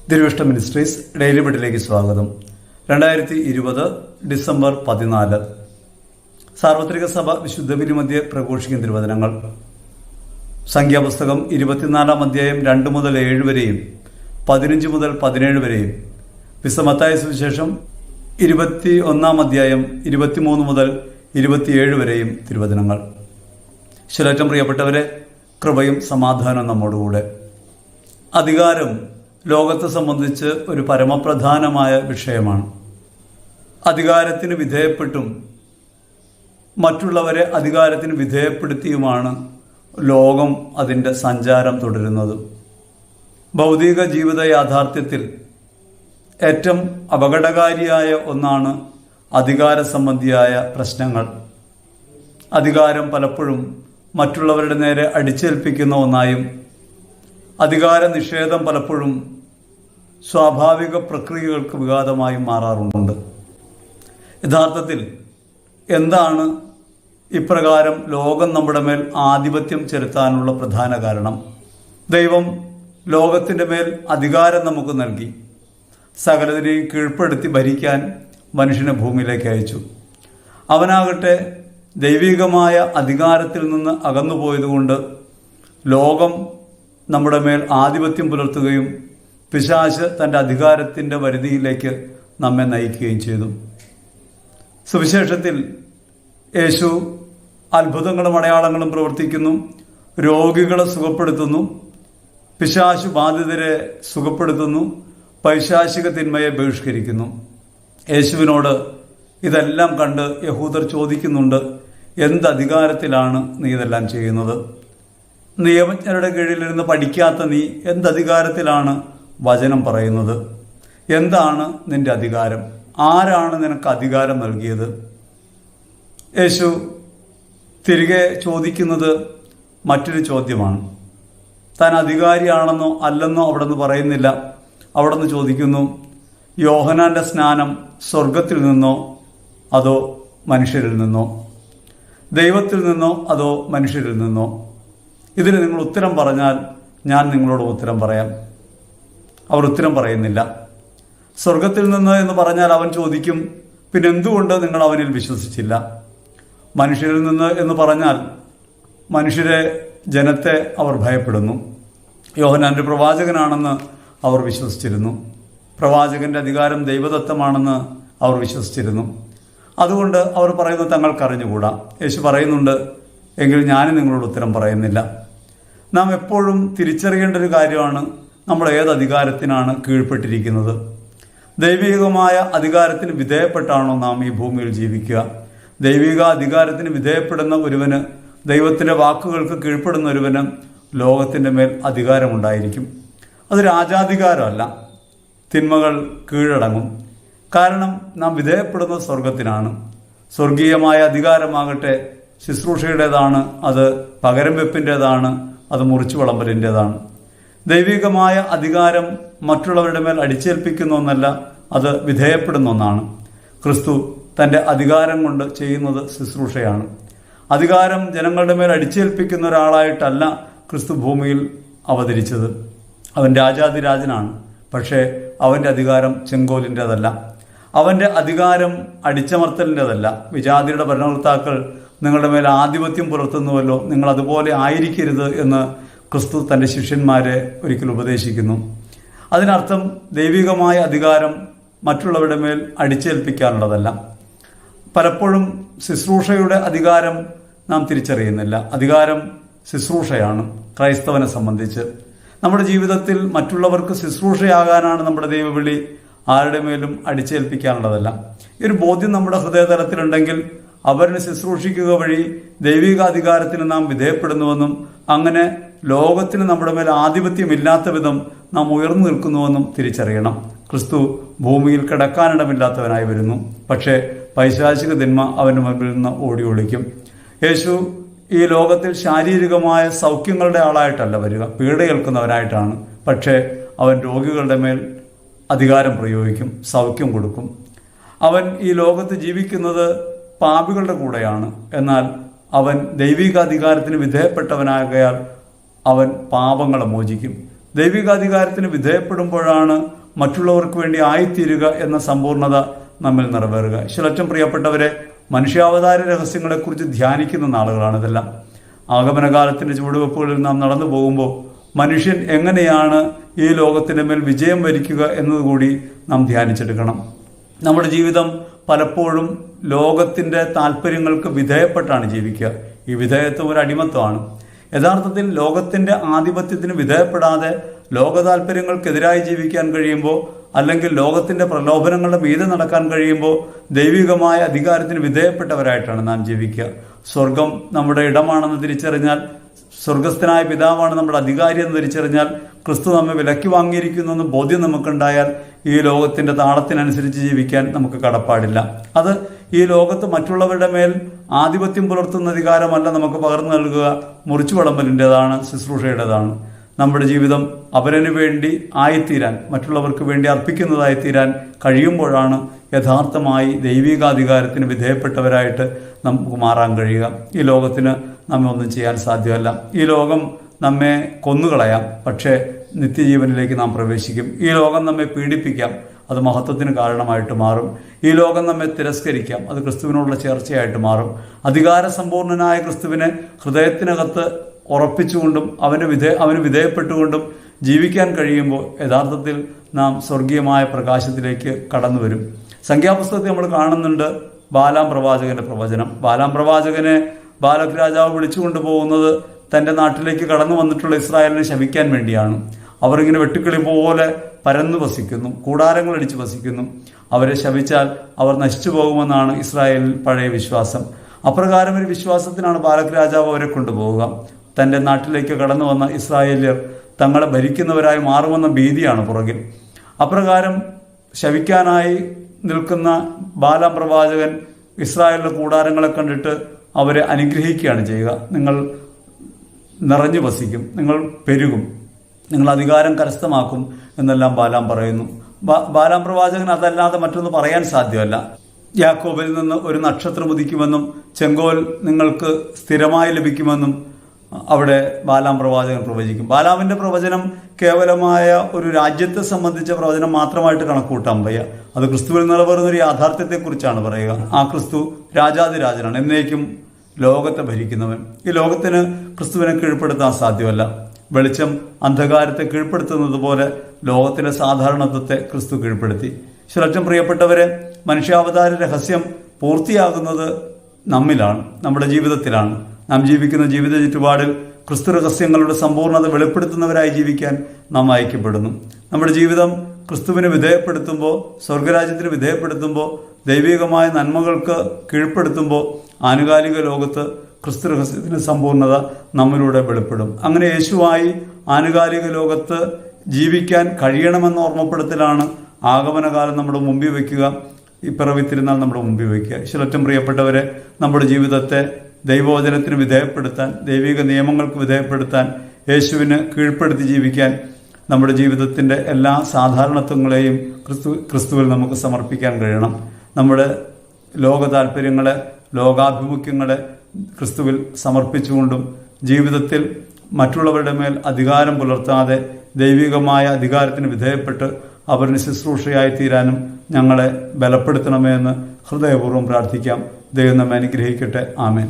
തിരുവിഷ്ട ministries daily ബെഡിലേക്ക് സ്വാഗതം. 2020 December 14 സാർവത്രിക സഭ വിശുദ്ധ ബലിമധ്യേ പ്രഘോഷിക്കുന്ന തിരുവചനങ്ങൾ. സംഖ്യാപുസ്തകം 24 അധ്യായം 2 മുതൽ 7 വരെയും 15 മുതൽ 17 വരെയും. വിശുദ്ധ മത്തായി സുവിശേഷം 21 അധ്യായം 23 മുതൽ 27 വരെയും തിരുവചനങ്ങൾ. ശിലേറ്റം പ്രിയപ്പെട്ടവരെ, കൃപയും സമാധാനവും നമ്മോടുകൂടെ. അധികാരം ലോകത്തെ സംബന്ധിച്ച് ഒരു പരമപ്രധാനമായ വിഷയമാണ്. അധികാരത്തിന് വിധേയപ്പെട്ടും മറ്റുള്ളവരെ അധികാരത്തിന് വിധേയപ്പെടുത്തിയുമാണ് ലോകം അതിൻ്റെ സഞ്ചാരം തുടരുന്നത്. ഭൗതിക ജീവിത യാഥാർത്ഥ്യത്തിൽ ഏറ്റവും അപകടകാരിയായ ഒന്നാണ് അധികാര സംബന്ധിയായ പ്രശ്നങ്ങൾ. അധികാരം പലപ്പോഴും മറ്റുള്ളവരുടെ നേരെ അടിച്ചേൽപ്പിക്കുന്ന ഒന്നായും അധികാര നിഷേധം പലപ്പോഴും സ്വാഭാവിക പ്രക്രിയകൾക്ക് വിഘാതമായും മാറാറുണ്ട്. യഥാർത്ഥത്തിൽ എന്താണ് ഇപ്രകാരം ലോകം നമ്മുടെ മേൽ ആധിപത്യം ചെലുത്താനുള്ള പ്രധാന കാരണം? ദൈവം ലോകത്തിൻ്റെ മേൽ അധികാരം നമുക്ക് നൽകി. സകലതിനെയും കീഴ്പ്പെടുത്തി ഭരിക്കാൻ മനുഷ്യനെ ഭൂമിയിലേക്ക് അയച്ചു. അവനാകട്ടെ ദൈവികമായ അധികാരത്തിൽ നിന്ന് അകന്നുപോയതുകൊണ്ട് ലോകം നമ്മുടെ മേൽ ആധിപത്യം പുലർത്തുകയും പിശാച് തൻ്റെ അധികാരത്തിൻ്റെ പരിധിയിലേക്ക് നമ്മെ നയിക്കുകയും ചെയ്തു. സുവിശേഷത്തിൽ യേശു അത്ഭുതങ്ങളും അടയാളങ്ങളും പ്രവർത്തിക്കുന്നു, രോഗികളെ സുഖപ്പെടുത്തുന്നു, പിശാച് ബാധിതരെ സുഖപ്പെടുത്തുന്നു, പൈശാചിക തിന്മയെ ബഹിഷ്കരിക്കുന്നു. യേശുവിനോട് ഇതെല്ലാം കണ്ട് യഹൂദർ ചോദിക്കുന്നുണ്ട്, എന്ത് അധികാരത്തിലാണ് നീ ഇതെല്ലാം ചെയ്യുന്നത്? നിയമജ്ഞരുടെ കീഴിലിരുന്ന് പഠിക്കാത്ത നീ എന്തധികാരത്തിലാണ് വചനം പറയുന്നത്? എന്താണ് നിന്റെ അധികാരം? ആരാണ് നിനക്ക് അധികാരം നൽകിയത്? യേശു തിരികെ ചോദിക്കുന്നത് മറ്റൊരു ചോദ്യമാണ്. താൻ അധികാരിയാണെന്നോ അല്ലെന്നോ അവിടെ നിന്ന് പറയുന്നില്ല. അവിടെ നിന്ന് ചോദിക്കുന്നു, യോഹന്നാന്റെ സ്നാനം സ്വർഗത്തിൽ നിന്നോ അതോ മനുഷ്യരിൽ നിന്നോ? ദൈവത്തിൽ നിന്നോ അതോ മനുഷ്യരിൽ നിന്നോ? ഇതിന് നിങ്ങൾ ഉത്തരം പറഞ്ഞാൽ ഞാൻ നിങ്ങളോട് ഉത്തരം പറയാം. അവർ ഉത്തരം പറയുന്നില്ല. സ്വർഗത്തിൽ നിന്ന് എന്ന് പറഞ്ഞാൽ അവൻ ചോദിക്കും, പിന്നെ എന്തുകൊണ്ട് നിങ്ങൾ അവനിൽ വിശ്വസിച്ചില്ല? മനുഷ്യരിൽ നിന്ന് എന്ന് പറഞ്ഞാൽ മനുഷ്യരെ, ജനത്തെ അവർ ഭയപ്പെടുന്നു. യോഹന്നാന്റെ പ്രവാചകനാണെന്ന് അവർ വിശ്വസിച്ചിരുന്നു. പ്രവാചകന്റെ അധികാരം ദൈവദത്തമാണെന്ന് അവർ വിശ്വസിച്ചിരുന്നു. അതുകൊണ്ട് അവർ പറയുന്നത് തങ്ങൾക്കറിഞ്ഞുകൂടാ. യേശു പറയുന്നുണ്ട്, എങ്കിൽ ഞാനും നിങ്ങളോട് ഉത്തരം പറയുന്നില്ല. നാം എപ്പോഴും തിരിച്ചറിയേണ്ട ഒരു കാര്യമാണ്, നമ്മൾ ഏത് അധികാരത്തിനാണ് കീഴ്പ്പെട്ടിരിക്കുന്നത്. ദൈവികമായ അധികാരത്തിന് വിധേയപ്പെട്ടാണോ നാം ഈ ഭൂമിയിൽ ജീവിക്കുക? ദൈവിക അധികാരത്തിന് വിധേയപ്പെടുന്ന ഒരുവന്, ദൈവത്തിൻ്റെ വാക്കുകൾക്ക് കീഴ്പ്പെടുന്ന ഒരുവന് ലോകത്തിൻ്റെ മേൽ അധികാരമുണ്ടായിരിക്കും. അത് രാജാധികാരമല്ല. തിന്മകൾ കീഴടങ്ങും. കാരണം നാം വിധേയപ്പെടുന്നത് സ്വർഗത്തിനാണ്. സ്വർഗീയമായ അധികാരമാകട്ടെ ശുശ്രൂഷയുടേതാണ്, അത് പകരം വെപ്പിൻ്റേതാണ്, അത് മുറിച്ചു വിളമ്പലിൻ്റേതാണ്. ദൈവികമായ അധികാരം മറ്റുള്ളവരുടെ മേൽ അടിച്ചേൽപ്പിക്കുന്ന ഒന്നല്ല, അത് വിധേയപ്പെടുന്ന ഒന്നാണ്. ക്രിസ്തു തൻ്റെ അധികാരം കൊണ്ട് ചെയ്യുന്നത് ശുശ്രൂഷയാണ്. അധികാരം ജനങ്ങളുടെ മേൽ അടിച്ചേൽപ്പിക്കുന്ന ഒരാളായിട്ടല്ല ക്രിസ്തു ഭൂമിയിൽ അവതരിച്ചത്. അവൻ രാജാതിരാജനാണ്. പക്ഷേ അവൻ്റെ അധികാരം ചെങ്കോലിൻ്റെതല്ല. അവൻ്റെ അധികാരം അടിച്ചമർത്തലിൻ്റെതല്ല. വിജാതിയുടെ ഭരണകർത്താക്കൾ നിങ്ങളുടെ മേൽ ആധിപത്യം പുലർത്തുന്നുവല്ലോ, നിങ്ങൾ അതുപോലെ ആയിരിക്കരുത് എന്ന് ക്രിസ്തു തൻ്റെ ശിഷ്യന്മാരെ ഒരിക്കൽ ഉപദേശിക്കുന്നു. അതിനർത്ഥം ദൈവികമായ അധികാരം മറ്റുള്ളവരുടെ മേൽ അടിച്ചേൽപ്പിക്കാനുള്ളതല്ല. പലപ്പോഴും ശുശ്രൂഷയുടെ അധികാരം നാം തിരിച്ചറിയുന്നില്ല. അധികാരം ശുശ്രൂഷയാണ് ക്രൈസ്തവനെ സംബന്ധിച്ച്. നമ്മുടെ ജീവിതത്തിൽ മറ്റുള്ളവർക്ക് ശുശ്രൂഷയാകാനാണ് നമ്മുടെ ദൈവവിളി, ആരുടെ മേലും അടിച്ചേൽപ്പിക്കാനുള്ളതല്ല. ഈ ഒരു ബോധ്യം നമ്മുടെ ഹൃദയതലത്തിലുണ്ടെങ്കിൽ അവരിനെ ശുശ്രൂഷിക്കുക വഴി ദൈവികാധികാരത്തിന് നാം വിധേയപ്പെടുന്നുവെന്നും അങ്ങനെ ലോകത്തിന് നമ്മുടെ മേൽ ആധിപത്യമില്ലാത്ത വിധം നാം ഉയർന്നു നിൽക്കുന്നുവെന്നും തിരിച്ചറിയണം. ക്രിസ്തു ഭൂമിയിൽ കിടക്കാനിടമില്ലാത്തവനായി വരുന്നു. പക്ഷേ പൈശാചിക തിന്മ അവൻ്റെ മുൻപിൽ നിന്ന് ഓടി ഒളിക്കും. യേശു ഈ ലോകത്തിൽ ശാരീരികമായ സൗഖ്യങ്ങളുടെ ആളായിട്ടല്ല വരിക, പീഡയേൽക്കുന്നവനായിട്ടാണ്. പക്ഷേ അവൻ രോഗികളുടെ മേൽ അധികാരം പ്രയോഗിക്കും, സൗഖ്യം കൊടുക്കും. അവൻ ഈ ലോകത്ത് ജീവിക്കുന്നത് പാപികളുടെ കൂടെയാണ്. എന്നാൽ അവൻ ദൈവിക അധികാരത്തിന് വിധേയപ്പെട്ടവനാകയാൽ അവൻ പാപങ്ങളെ മോചിക്കും. ദൈവികാധികാരത്തിന് വിധേയപ്പെടുമ്പോഴാണ് മറ്റുള്ളവർക്ക് വേണ്ടി ആയിത്തീരുക എന്ന സമ്പൂർണ്ണത നമ്മിൽ നിറവേറുക. ഈശ്വരറ്റം പ്രിയപ്പെട്ടവരെ, മനുഷ്യാവതാര രഹസ്യങ്ങളെക്കുറിച്ച് ധ്യാനിക്കുന്ന നാളുകളാണ് ഇതെല്ലാം. ആഗമനകാലത്തിന്റെ ചുവടുവെപ്പുകളിൽ നാം നടന്നു പോകുമ്പോൾ മനുഷ്യൻ എങ്ങനെയാണ് ഈ ലോകത്തിന്റെ മേൽ വിജയം വരിക്കുക എന്നതുകൂടി നാം ധ്യാനിച്ചെടുക്കണം. നമ്മുടെ ജീവിതം പലപ്പോഴും ലോകത്തിന്റെ താല്പര്യങ്ങൾക്ക് വിധേയപ്പെട്ടാണ് ജീവിക്കുക. ഈ വിധേയത്വം ഒരു അടിമത്വമാണ്. യഥാർത്ഥത്തിൽ ലോകത്തിന്റെ ആധിപത്യത്തിന് വിധേയപ്പെടാതെ ലോക താല്പര്യങ്ങൾക്കെതിരായി ജീവിക്കാൻ കഴിയുമ്പോൾ, അല്ലെങ്കിൽ ലോകത്തിന്റെ പ്രലോഭനങ്ങളുടെ മീതെ നടക്കാൻ കഴിയുമ്പോൾ ദൈവികമായ അധികാരത്തിന് വിധേയപ്പെട്ടവരായിട്ടാണ് നാം ജീവിക്കുക. സ്വർഗം നമ്മുടെ ഇടമാണെന്ന് തിരിച്ചറിഞ്ഞാൽ, സ്വർഗസ്ഥനായ പിതാവാണ് നമ്മുടെ അധികാരി എന്ന് തിരിച്ചറിഞ്ഞാൽ, ക്രിസ്തു നമ്മെ വിലക്കി വാങ്ങിയിരിക്കുന്നു എന്ന ബോധ്യം നമുക്കുണ്ടായാൽ ഈ ലോകത്തിന്റെ താളത്തിനനുസരിച്ച് ജീവിക്കാൻ നമുക്ക് കടപ്പാടില്ല. അത് ഈ ലോകത്ത് മറ്റുള്ളവരുടെ മേൽ ആധിപത്യം പുലർത്തുന്ന അധികാരമല്ല നമുക്ക് പകർന്നു നൽകുക, മുറിച്ചു വിളമ്പലിൻ്റെതാണ്, ശുശ്രൂഷയുടേതാണ്. നമ്മുടെ ജീവിതം അവരന് വേണ്ടി ആയിത്തീരാൻ, മറ്റുള്ളവർക്ക് വേണ്ടി അർപ്പിക്കുന്നതായിത്തീരാൻ കഴിയുമ്പോഴാണ് യഥാർത്ഥമായി ദൈവികാധികാരത്തിന് വിധേയപ്പെട്ടവരായിട്ട് നമുക്ക് മാറാൻ കഴിയുക. ഈ ലോകത്തിന് നമ്മെ ഒന്നും ചെയ്യാൻ സാധ്യമല്ല. ഈ ലോകം നമ്മെ കൊന്നുകളയാം, പക്ഷേ നിത്യജീവനിലേക്ക് നാം പ്രവേശിക്കും. ഈ ലോകം നമ്മെ പീഡിപ്പിക്കാം, അത് മഹത്വത്തിന് കാരണമായിട്ട് മാറും. ഈ ലോകം നമ്മെ തിരസ്കരിക്കാം, അത് ക്രിസ്തുവിനോടുള്ള ചേർച്ചയായിട്ട് മാറും. അധികാരസമ്പൂർണനായ ക്രിസ്തുവിനെ ഹൃദയത്തിനകത്ത് ഉറപ്പിച്ചുകൊണ്ടും അവന് വിധേയപ്പെട്ടുകൊണ്ടും ജീവിക്കാൻ കഴിയുമ്പോൾ യഥാർത്ഥത്തിൽ നാം സ്വർഗീയമായ പ്രകാശത്തിലേക്ക് കടന്നു വരും. സംഖ്യാപുസ്തകത്തിൽ നമ്മൾ കാണുന്നുണ്ട് ബാലാം പ്രവാചകന്റെ പ്രവചനം. ബാലാം പ്രവാചകനെ ബാലക് രാജാവ് വിളിച്ചുകൊണ്ടു പോകുന്നത് തൻ്റെ നാട്ടിലേക്ക് കടന്നു വന്നിട്ടുള്ള ഇസ്രായേലിനെ ശപിക്കാൻ വേണ്ടിയാണ്. അവർ ഇങ്ങനെ വെട്ടുക്കിളി പോലെ പരന്നു വസിക്കുന്നു, കൂടാരങ്ങൾ അടിച്ച് വസിക്കുന്നു. അവരെ ശപിച്ചാൽ അവർ നശിച്ചു പോകുമെന്നാണ് ഇസ്രായേലിൽ പഴയ വിശ്വാസം. അപ്രകാരം ഒരു വിശ്വാസത്തിനാണ് ബാലക് രാജാവ് അവരെ കൊണ്ടുപോവുക. തൻ്റെ നാട്ടിലേക്ക് കടന്നു വന്ന ഇസ്രായേല്യർ തങ്ങളെ ഭരിക്കുന്നവരായി മാറുമെന്ന ഭീതിയാണ് പുറകിൽ. അപ്രകാരം ശപിക്കാനായി നിൽക്കുന്ന ബാലാം പ്രവാചകൻ ഇസ്രായേലിലെ കൂടാരങ്ങളെ കണ്ടിട്ട് അവരെ അനുഗ്രഹിക്കുകയാണ് ചെയ്യുക. നിങ്ങൾ നിറഞ്ഞു വസിക്കും, നിങ്ങൾ പെരുകും, നിങ്ങൾ അധികാരം കരസ്ഥമാക്കും എന്നെല്ലാം ബാലാം പറയുന്നു. ബാലാം പ്രവാചകൻ അതല്ലാതെ മറ്റൊന്ന് പറയാൻ സാധ്യമല്ല. യാക്കോബിൽ നിന്ന് ഒരു നക്ഷത്രം ഉദിക്കുമെന്നും ചെങ്കോൽ നിങ്ങൾക്ക് സ്ഥിരമായി ലഭിക്കുമെന്നും അവിടെ ബാലാം പ്രവാചകൻ പ്രവചിക്കും. ബാലാമിന്റെ പ്രവചനം കേവലമായ ഒരു രാജ്യത്തെ സംബന്ധിച്ച പ്രവചനം മാത്രമായിട്ട് കണക്കൂട്ടാൻ വയ്യ. അത് ക്രിസ്തുവിൽ നിലവേറുന്ന ഒരു യാഥാർത്ഥ്യത്തെക്കുറിച്ചാണ് പറയുക. ആ ക്രിസ്തു രാജാതിരാജനാണ്, എന്നേക്കും ലോകത്തെ ഭരിക്കുന്നവൻ. ഈ ലോകത്തിന് ക്രിസ്തുവിനെ കീഴ്പ്പെടുത്താൻ സാധ്യമല്ല. വെളിച്ചം അന്ധകാരത്തെ കീഴ്പ്പെടുത്തുന്നത് പോലെ ലോകത്തിലെ സാധാരണത്വത്തെ ക്രിസ്തു കീഴ്പ്പെടുത്തി. ഏറ്റവും പ്രിയപ്പെട്ടവരെ, മനുഷ്യാവതാര രഹസ്യം പൂർത്തിയാകുന്നത് നമ്മിലാണ്, നമ്മുടെ ജീവിതത്തിലാണ്. നാം ജീവിക്കുന്ന ജീവിത ചുറ്റുപാടിൽ ക്രിസ്തു രഹസ്യങ്ങളുടെ സമ്പൂർണ്ണത വെളിപ്പെടുത്തുന്നവരായി ജീവിക്കാൻ നാം അയക്കപ്പെടുന്നു. നമ്മുടെ ജീവിതം ക്രിസ്തുവിനെ വിധേയപ്പെടുത്തുമ്പോൾ, സ്വർഗരാജ്യത്തിന് വിധേയപ്പെടുത്തുമ്പോൾ, ദൈവികമായ നന്മകൾക്ക് കീഴ്പ്പെടുത്തുമ്പോൾ ആനുകാലിക ലോകത്ത് ക്രിസ്തു രഹസ്യത്തിന്റെ സമ്പൂർണ്ണത നമ്മിലൂടെ വെളിപ്പെടും. അങ്ങനെ യേശുവായി ആനുകാലിക ലോകത്ത് ജീവിക്കാൻ കഴിയണമെന്ന ഓർമ്മപ്പെടുത്തലാണ് ആഗമനകാലം നമ്മുടെ മുമ്പിൽ വയ്ക്കുക, ഈ പിറവി തിരുനാൾ നമ്മുടെ മുമ്പിൽ വയ്ക്കുക. ഏറ്റവും പ്രിയപ്പെട്ടവരെ, നമ്മുടെ ജീവിതത്തെ ദൈവവചനത്തിന് വിധേയപ്പെടുത്താൻ, ദൈവിക നിയമങ്ങൾക്ക് വിധേയപ്പെടുത്താൻ, യേശുവിന് കീഴ്പ്പെടുത്തി ജീവിക്കാൻ നമ്മുടെ ജീവിതത്തിൻ്റെ എല്ലാ സാധാരണത്വങ്ങളെയും ക്രിസ്തുവിൽ നമുക്ക് സമർപ്പിക്കാൻ കഴിയണം. നമ്മുടെ ലോക താല്പര്യങ്ങളെ, ലോകാഭിമുഖ്യങ്ങളെ ക്രിസ്തുവിൽ സമർപ്പിച്ചുകൊണ്ടും ജീവിതത്തിൽ മറ്റുള്ളവരുടെ മേൽ അധികാരം പുലർത്താതെ ദൈവികമായ അധികാരത്തിന് വിധേയപ്പെട്ട് അവരിന് ശുശ്രൂഷയായി തീരാനും ഞങ്ങളെ ബലപ്പെടുത്തണമേ എന്ന് ഹൃദയപൂർവ്വം പ്രാർത്ഥിക്കാം. ദൈവം നമ്മെ അനുഗ്രഹിക്കട്ടെ. ആമേൻ.